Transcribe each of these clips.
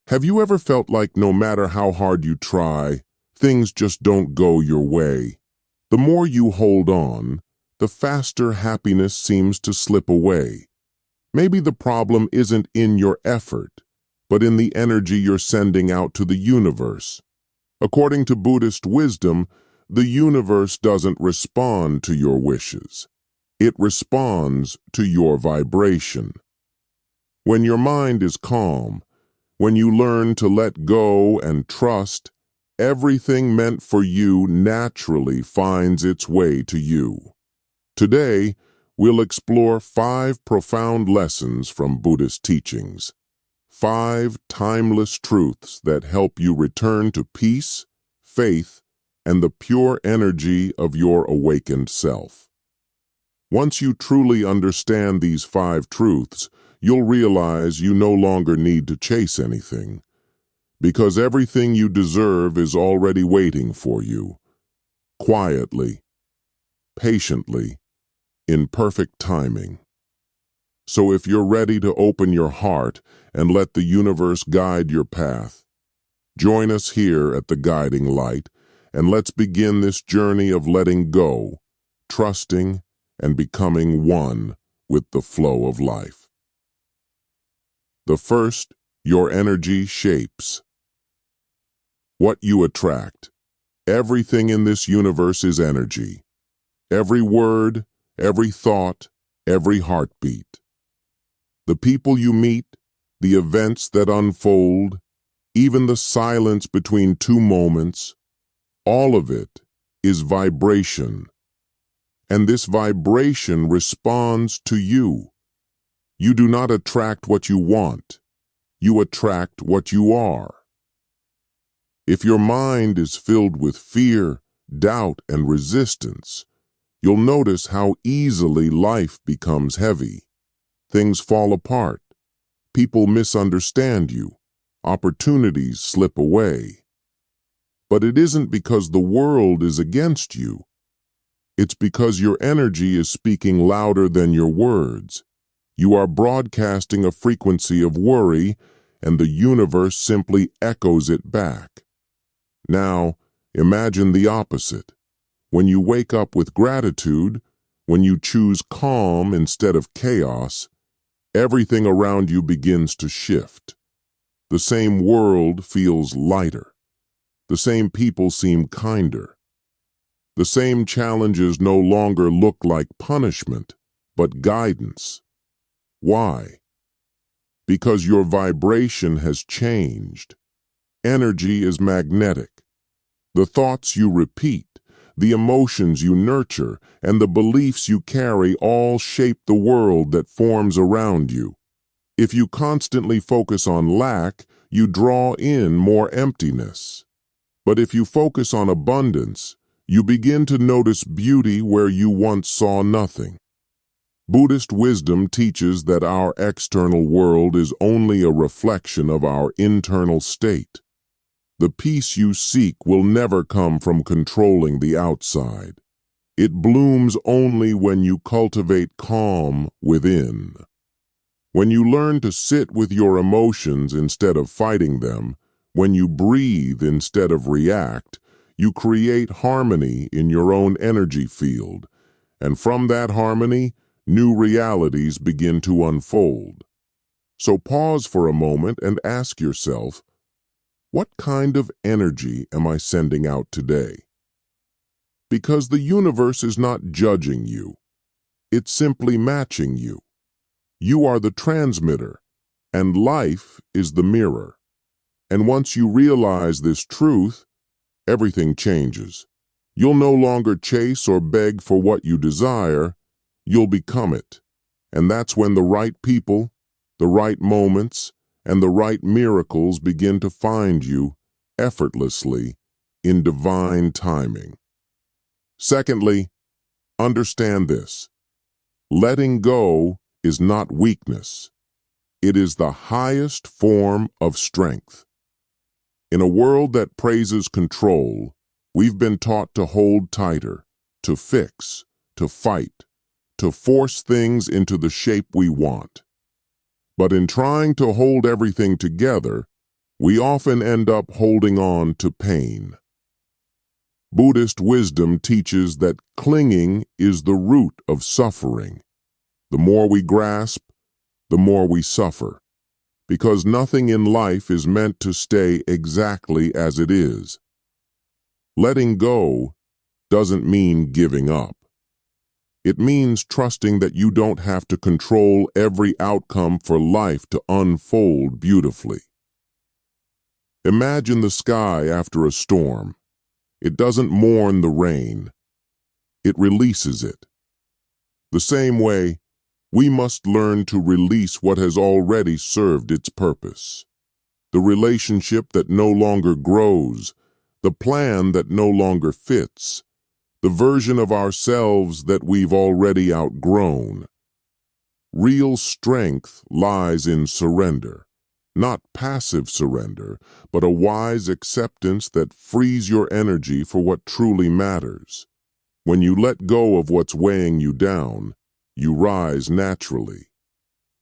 Have you ever felt like no matter how hard you try, things just don't go your way? The more you hold on, the faster happiness seems to slip away. Maybe the problem isn't in your effort, but in the energy you're sending out to the universe. According to Buddhist wisdom, the universe doesn't respond to your wishes. It responds to your vibration. When your mind is calm, when you learn to let go and trust, everything meant for you naturally finds its way to you. Today, we'll explore 5 profound lessons from Buddhist teachings. 5 timeless truths that help you return to peace, faith, and the pure energy of your awakened self. Once you truly understand these 5 truths, you'll realize you no longer need to chase anything, because everything you deserve is already waiting for you, quietly, patiently, in perfect timing. So if you're ready to open your heart and let the universe guide your path, join us here at the Guiding Light, and let's begin this journey of letting go, trusting, and becoming one with the flow of life. The first, your energy shapes what you attract. Everything in this universe is energy. Every word, every thought, every heartbeat. The people you meet, the events that unfold, even the silence between 2 moments, all of it is vibration. And this vibration responds to you. You do not attract what you want. You attract what you are. If your mind is filled with fear, doubt, and resistance, you'll notice how easily life becomes heavy. Things fall apart. People misunderstand you. Opportunities slip away. But it isn't because the world is against you. It's because your energy is speaking louder than your words. You are broadcasting a frequency of worry, and the universe simply echoes it back. Now, imagine the opposite. When you wake up with gratitude, when you choose calm instead of chaos, everything around you begins to shift. The same world feels lighter. The same people seem kinder. The same challenges no longer look like punishment, but guidance. Why? Because your vibration has changed. Energy is magnetic. The thoughts you repeat, the emotions you nurture, and the beliefs you carry all shape the world that forms around you. If you constantly focus on lack, you draw in more emptiness. But if you focus on abundance, you begin to notice beauty where you once saw nothing. Buddhist wisdom teaches that our external world is only a reflection of our internal state. The peace you seek will never come from controlling the outside. It blooms only when you cultivate calm within. When you learn to sit with your emotions instead of fighting them, when you breathe instead of react, you create harmony in your own energy field. And from that harmony, new realities begin to unfold. So pause for a moment and ask yourself, what kind of energy am I sending out today? Because the universe is not judging you. It's simply matching you. You are the transmitter, and life is the mirror. And once you realize this truth, everything changes. You'll no longer chase or beg for what you desire. You'll become it. And that's when the right people, the right moments, and the right miracles begin to find you effortlessly in divine timing. Secondly, understand this. Letting go is not weakness. It is the highest form of strength. In a world that praises control, we've been taught to hold tighter, to fix, to fight, to force things into the shape we want. But in trying to hold everything together, we often end up holding on to pain. Buddhist wisdom teaches that clinging is the root of suffering. The more we grasp, the more we suffer, because nothing in life is meant to stay exactly as it is. Letting go doesn't mean giving up. It means trusting that you don't have to control every outcome for life to unfold beautifully. Imagine the sky after a storm. It doesn't mourn the rain. It releases it. The same way, we must learn to release what has already served its purpose. The relationship that no longer grows, the plan that no longer fits, the version of ourselves that we've already outgrown. Real strength lies in surrender, not passive surrender, but a wise acceptance that frees your energy for what truly matters. When you let go of what's weighing you down, you rise naturally.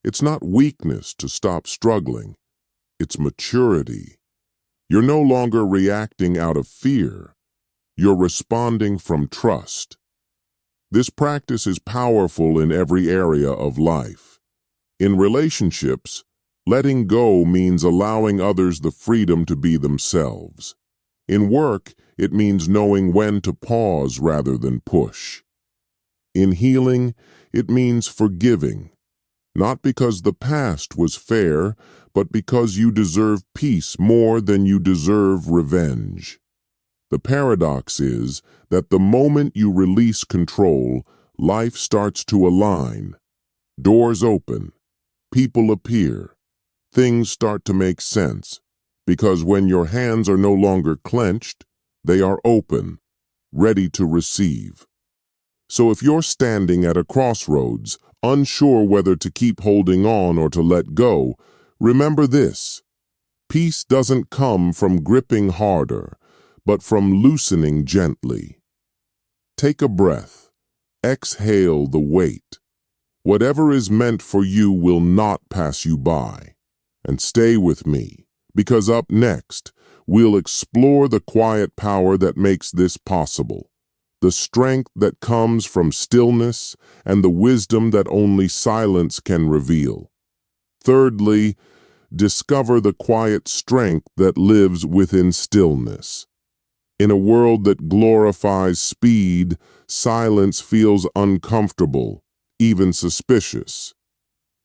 It's not weakness to stop struggling. It's maturity. You're no longer reacting out of fear. You're responding from trust. This practice is powerful in every area of life. In relationships, letting go means allowing others the freedom to be themselves. In work, it means knowing when to pause rather than push. In healing, it means forgiving, not because the past was fair, but because you deserve peace more than you deserve revenge. The paradox is that the moment you release control, life starts to align. Doors open, people appear, things start to make sense, because when your hands are no longer clenched, they are open, ready to receive. So if you're standing at a crossroads, unsure whether to keep holding on or to let go, remember this: peace doesn't come from gripping harder, but from loosening gently. Take a breath. Exhale the weight. Whatever is meant for you will not pass you by. And stay with me, because up next, we'll explore the quiet power that makes this possible, the strength that comes from stillness, and the wisdom that only silence can reveal. Thirdly, discover the quiet strength that lives within stillness. In a world that glorifies speed, silence feels uncomfortable, even suspicious.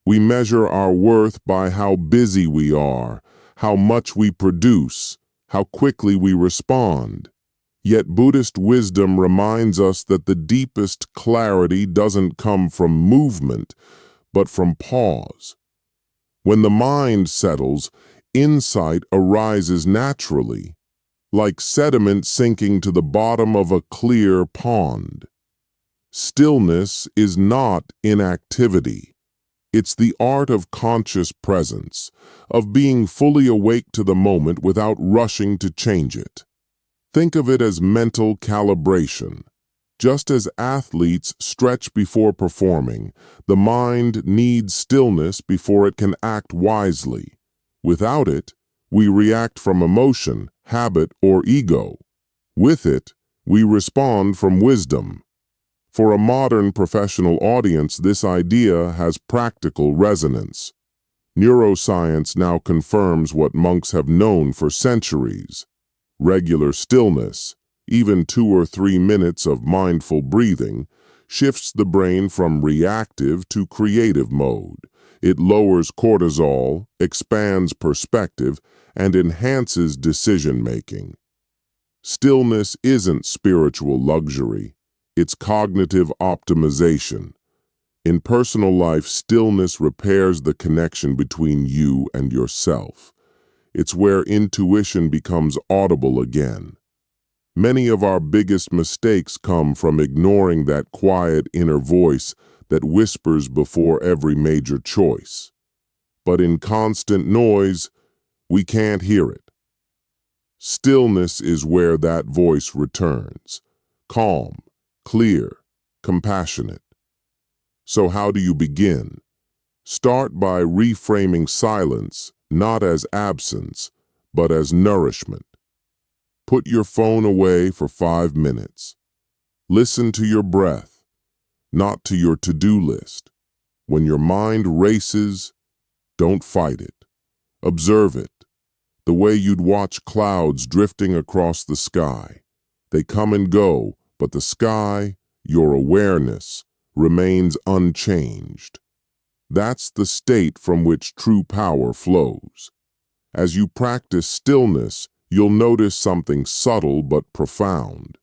We measure our worth by how busy we are, how much we produce, how quickly we respond. Yet Buddhist wisdom reminds us that the deepest clarity doesn't come from movement, but from pause. When the mind settles, insight arises naturally, like sediment sinking to the bottom of a clear pond. Stillness is not inactivity. It's the art of conscious presence, of being fully awake to the moment without rushing to change it. Think of it as mental calibration. Just as athletes stretch before performing, the mind needs stillness before it can act wisely. Without it, we react from emotion, habit, or ego. With it, we respond from wisdom. For a modern professional audience, this idea has practical resonance. Neuroscience now confirms what monks have known for centuries. Regular stillness, even 2 or 3 minutes of mindful breathing, shifts the brain from reactive to creative mode. It lowers cortisol, expands perspective, and enhances decision-making. Stillness isn't spiritual luxury, it's cognitive optimization. In personal life, stillness repairs the connection between you and yourself. It's where intuition becomes audible again. Many of our biggest mistakes come from ignoring that quiet inner voice that whispers before every major choice. But in constant noise, we can't hear it. Stillness is where that voice returns, calm, clear, compassionate. So how do you begin? Start by reframing silence, not as absence, but as nourishment. Put your phone away for 5 minutes. Listen to your breath, not to your to-do list. When your mind races, don't fight it. Observe it, the way you'd watch clouds drifting across the sky. They come and go, but the sky, your awareness, remains unchanged. That's the state from which true power flows. As you practice stillness, you'll notice something subtle but profound.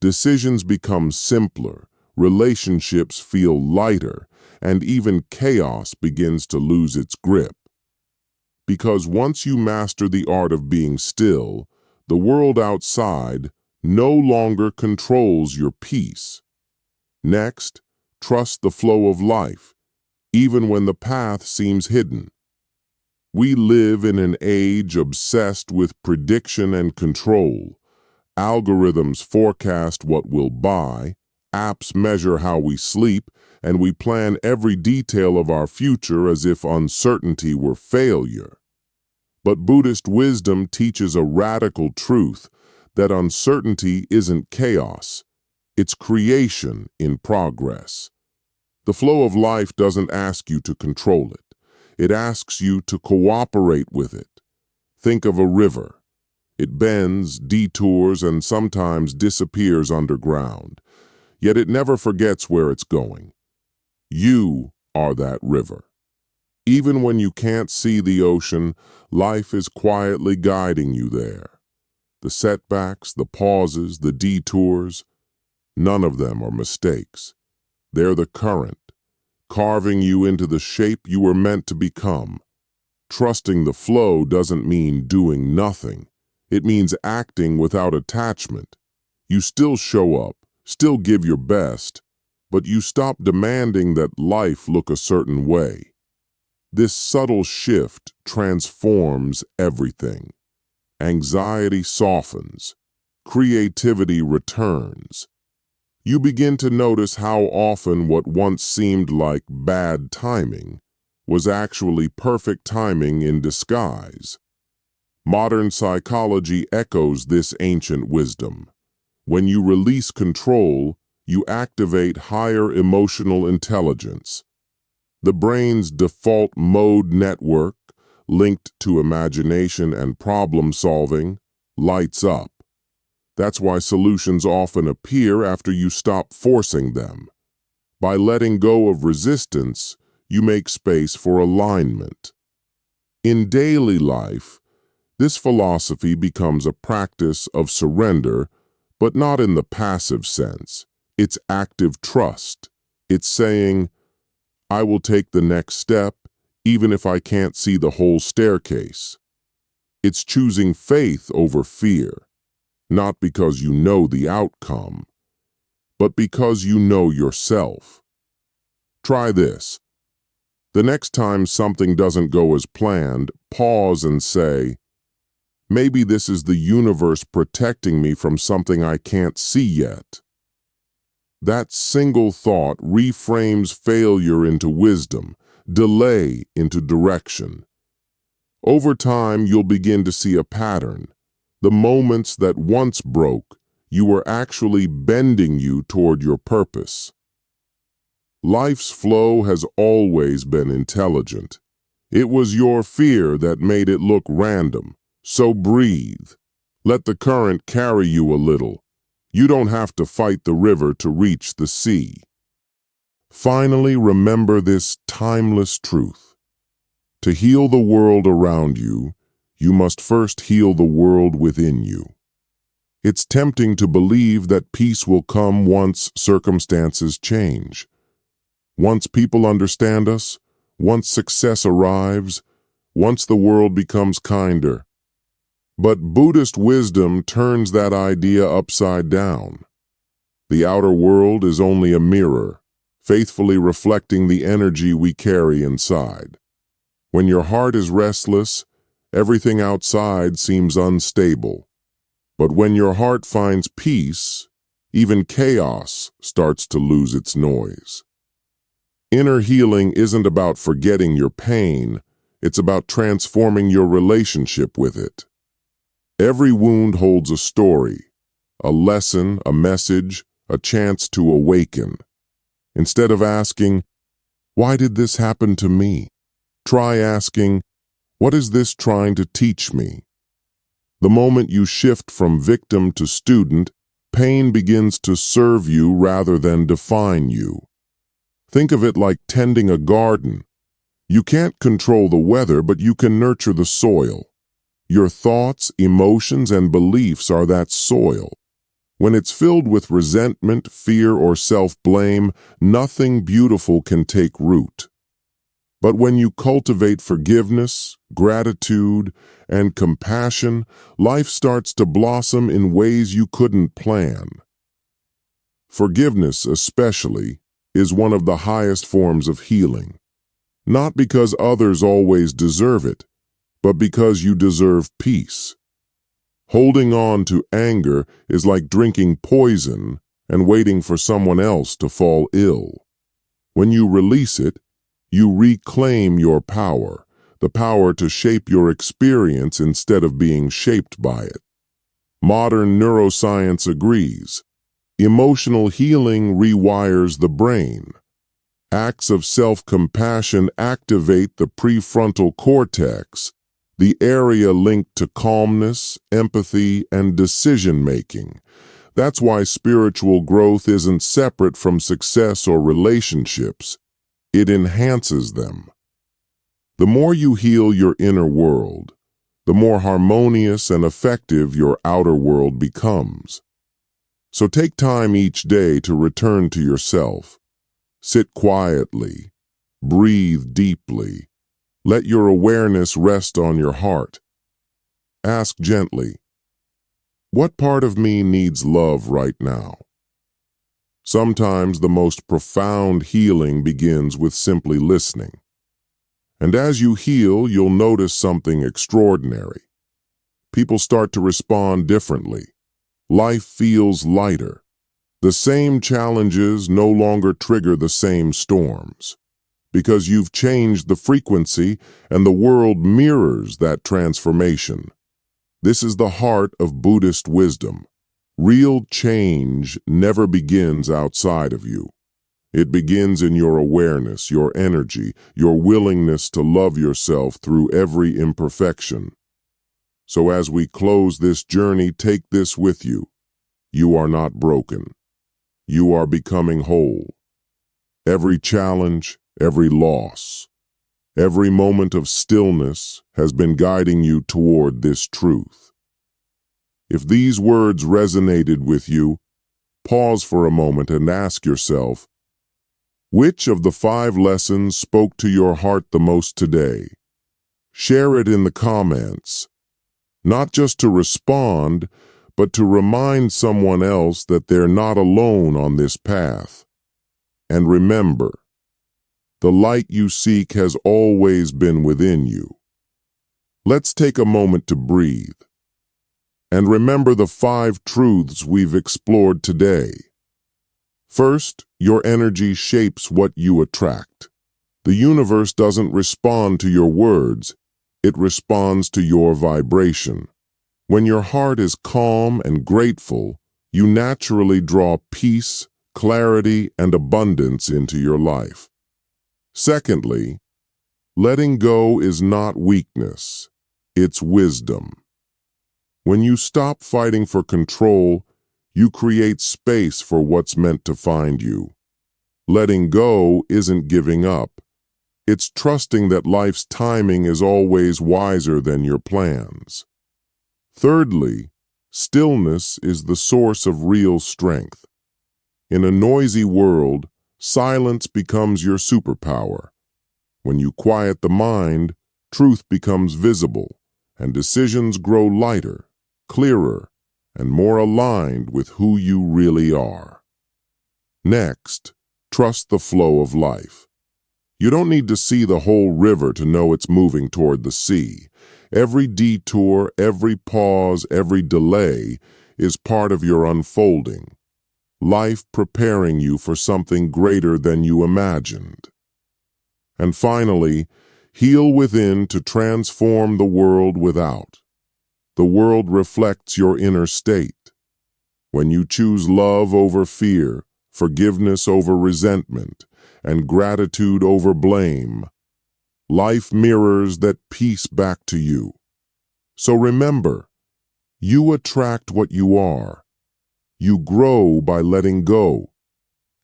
Decisions become simpler, relationships feel lighter, and even chaos begins to lose its grip. Because once you master the art of being still, the world outside no longer controls your peace. Next, trust the flow of life, even when the path seems hidden. We live in an age obsessed with prediction and control. Algorithms forecast what we'll buy, apps measure how we sleep, and we plan every detail of our future as if uncertainty were failure. But Buddhist wisdom teaches a radical truth that uncertainty isn't chaos, it's creation in progress. The flow of life doesn't ask you to control it. It asks you to cooperate with it. Think of a river. It bends, detours, and sometimes disappears underground. Yet it never forgets where it's going. You are that river. Even when you can't see the ocean, life is quietly guiding you there. The setbacks, the pauses, the detours, none of them are mistakes. They're the current, carving you into the shape you were meant to become. Trusting the flow doesn't mean doing nothing. It means acting without attachment. You still show up, still give your best, but you stop demanding that life look a certain way. This subtle shift transforms everything. Anxiety softens. Creativity returns. You begin to notice how often what once seemed like bad timing was actually perfect timing in disguise. Modern psychology echoes this ancient wisdom. When you release control, you activate higher emotional intelligence. The brain's default mode network, linked to imagination and problem solving, lights up. That's why solutions often appear after you stop forcing them. By letting go of resistance, you make space for alignment. In daily life, this philosophy becomes a practice of surrender, but not in the passive sense. It's active trust. It's saying, I will take the next step, even if I can't see the whole staircase. It's choosing faith over fear, not because you know the outcome, but because you know yourself. Try this. The next time something doesn't go as planned, pause and say, maybe this is the universe protecting me from something I can't see yet. That single thought reframes failure into wisdom, delay into direction. Over time, you'll begin to see a pattern. The moments that once broke, you were actually bending you toward your purpose. Life's flow has always been intelligent. It was your fear that made it look random. So breathe. Let the current carry you a little. You don't have to fight the river to reach the sea. Finally, remember this timeless truth. To heal the world around you, you must first heal the world within you. It's tempting to believe that peace will come once circumstances change. Once people understand us, once success arrives, once the world becomes kinder. But Buddhist wisdom turns that idea upside down. The outer world is only a mirror, faithfully reflecting the energy we carry inside. When your heart is restless, everything outside seems unstable. But when your heart finds peace, even chaos starts to lose its noise. Inner healing isn't about forgetting your pain, it's about transforming your relationship with it. Every wound holds a story, a lesson, a message, a chance to awaken. Instead of asking, "Why did this happen to me?" try asking, "What is this trying to teach me?" The moment you shift from victim to student, pain begins to serve you rather than define you. Think of it like tending a garden. You can't control the weather, but you can nurture the soil. Your thoughts, emotions, and beliefs are that soil. When it's filled with resentment, fear, or self-blame, nothing beautiful can take root. But when you cultivate forgiveness, gratitude, and compassion, life starts to blossom in ways you couldn't plan. Forgiveness, especially, is one of the highest forms of healing. Not because others always deserve it, but because you deserve peace. Holding on to anger is like drinking poison and waiting for someone else to fall ill. When you release it, you reclaim your power, the power to shape your experience instead of being shaped by it. Modern neuroscience agrees. Emotional healing rewires the brain. Acts of self-compassion activate the prefrontal cortex, the area linked to calmness, empathy, and decision-making. That's why spiritual growth isn't separate from success or relationships. It enhances them. The more you heal your inner world, the more harmonious and effective your outer world becomes. So take time each day to return to yourself. Sit quietly, breathe deeply, let your awareness rest on your heart. Ask gently, what part of me needs love right now? Sometimes the most profound healing begins with simply listening. And as you heal, you'll notice something extraordinary. People start to respond differently. Life feels lighter. The same challenges no longer trigger the same storms, because you've changed the frequency and the world mirrors that transformation. This is the heart of Buddhist wisdom. Real change never begins outside of you. It begins in your awareness, your energy, your willingness to love yourself through every imperfection. So as we close this journey, take this with you. You are not broken. You are becoming whole. Every challenge, every loss, every moment of stillness has been guiding you toward this truth. If these words resonated with you, pause for a moment and ask yourself, which of the 5 lessons spoke to your heart the most today? Share it in the comments, not just to respond, but to remind someone else that they're not alone on this path. And remember, the light you seek has always been within you. Let's take a moment to breathe and remember the 5 truths we've explored today. First, your energy shapes what you attract. The universe doesn't respond to your words, it responds to your vibration. When your heart is calm and grateful, you naturally draw peace, clarity, and abundance into your life. Secondly, letting go is not weakness, it's wisdom. When you stop fighting for control, you create space for what's meant to find you. Letting go isn't giving up. It's trusting that life's timing is always wiser than your plans. Thirdly, stillness is the source of real strength. In a noisy world, silence becomes your superpower. When you quiet the mind, truth becomes visible, and decisions grow lighter, clearer, and more aligned with who you really are. Next, trust the flow of life. You don't need to see the whole river to know it's moving toward the sea. Every detour, every pause, every delay is part of your unfolding. Life preparing you for something greater than you imagined. And finally, heal within to transform the world without. The world reflects your inner state. When you choose love over fear, forgiveness over resentment, and gratitude over blame, life mirrors that peace back to you. So remember, you attract what you are. You grow by letting go.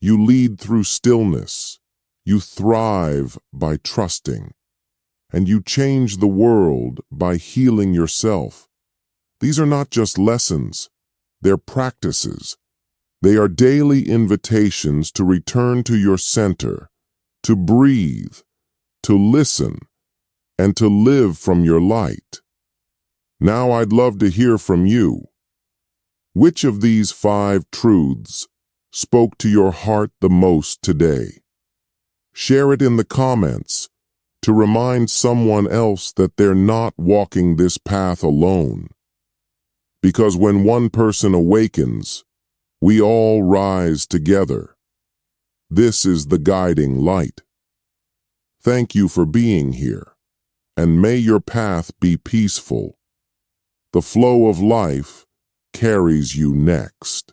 You lead through stillness. You thrive by trusting. And you change the world by healing yourself. These are not just lessons, they're practices. They are daily invitations to return to your center, to breathe, to listen, and to live from your light. Now I'd love to hear from you. Which of these 5 truths spoke to your heart the most today? Share it in the comments to remind someone else that they're not walking this path alone. Because when one person awakens, we all rise together. This is the guiding light. Thank you for being here, and may your path be peaceful. The flow of life carries you next.